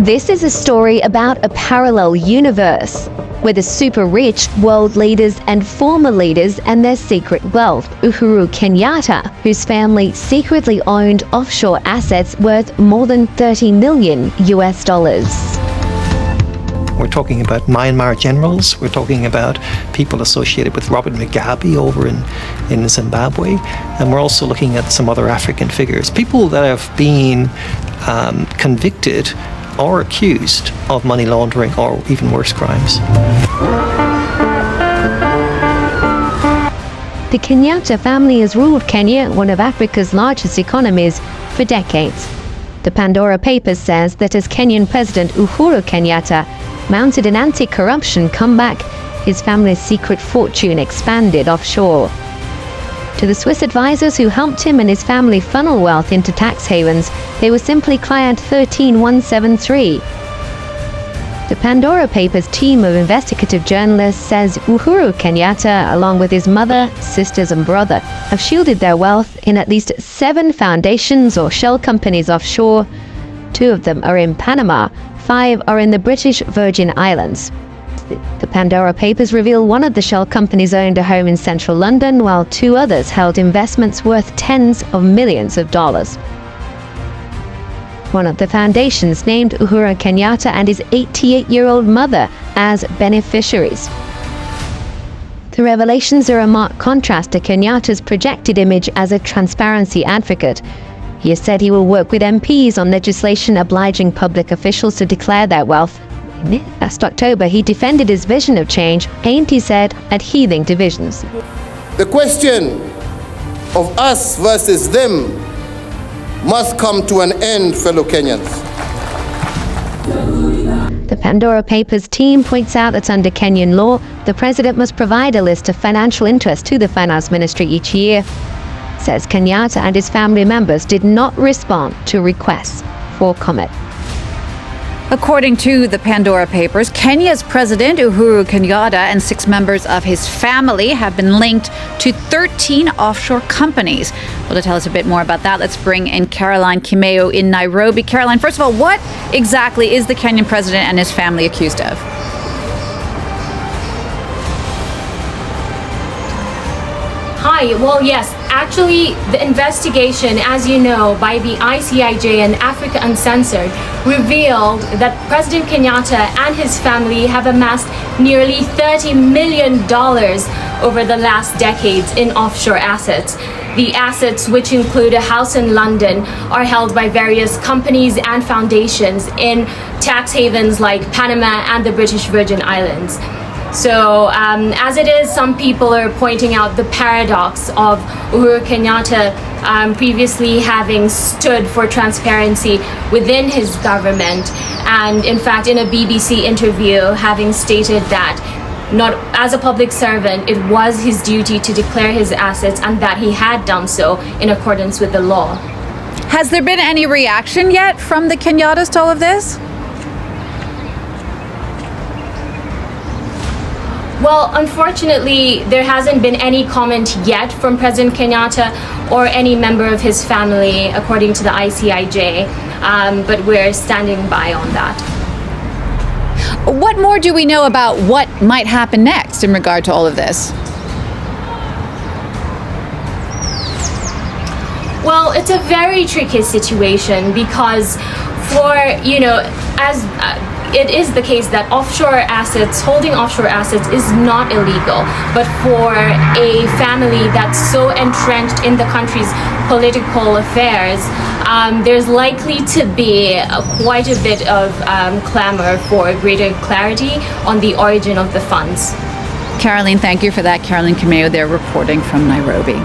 This is a story about a parallel universe, where the super-rich world leaders and former leaders and their secret wealth. Uhuru Kenyatta, whose family secretly owned offshore assets worth more than $30 million. We're talking about Myanmar generals, we're talking about people associated with Robert Mugabe over in Zimbabwe, and we're also looking at some other African figures, people that have been convicted or accused of money laundering or even worse crimes. The Kenyatta family has ruled Kenya, one of Africa's largest economies, for decades. The Pandora Papers says that as Kenyan President Uhuru Kenyatta mounted an anti-corruption comeback, his family's secret fortune expanded offshore. To the Swiss advisors who helped him and his family funnel wealth into tax havens, they were simply Client 13173. The Pandora Papers team of investigative journalists says Uhuru Kenyatta, along with his mother, sisters and brother, have shielded their wealth in at least 7 foundations or shell companies offshore. 2 of them are in Panama, 5 are in the British Virgin Islands. The Pandora Papers reveal one of the shell companies owned a home in central London, while 2 others held investments worth tens of millions of dollars. One of the foundations named Uhuru Kenyatta and his 88-year-old mother as beneficiaries. The revelations are a marked contrast to Kenyatta's projected image as a transparency advocate. He has said he will work with MPs on legislation obliging public officials to declare their wealth. Last October, he defended his vision of change, aimed, he said, at healing divisions. The question of us versus them must come to an end, fellow Kenyans. The Pandora Papers team points out that under Kenyan law, the president must provide a list of financial interests to the finance ministry each year. Says Kenyatta and his family members did not respond to requests for comment. According to the Pandora Papers, Kenya's President Uhuru Kenyatta and 6 members of his family have been linked to 13 offshore companies. Well, to tell us a bit more about that, let's bring in Caroline Kimeo in Nairobi. Caroline, first of all, what exactly is the Kenyan president and his family accused of? Hi, well, yes, actually, the investigation, as you know, by the ICIJ and Africa Uncensored revealed that President Kenyatta and his family have amassed nearly $30 million over the last decades in offshore assets. The assets, which include a house in London, are held by various companies and foundations in tax havens like Panama and the British Virgin Islands. So as it is, some people are pointing out the paradox of Uhuru Kenyatta previously having stood for transparency within his government, and in fact in a BBC interview having stated that not as a public servant, it was his duty to declare his assets and that he had done so in accordance with the law. Has there been any reaction yet from the Kenyatta'S to all of this? Well, unfortunately, there hasn't been any comment yet from President Kenyatta or any member of his family, according to the ICIJ, but we're standing by on that. What more do we know about what might happen next in regard to all of this? Well, it's a very tricky situation because as it is the case that holding offshore assets is not illegal, but for a family that's so entrenched in the country's political affairs, there's likely to be quite a bit of clamor for greater clarity on the origin of the funds. Caroline, thank you for that. Caroline Kimeo there reporting from Nairobi.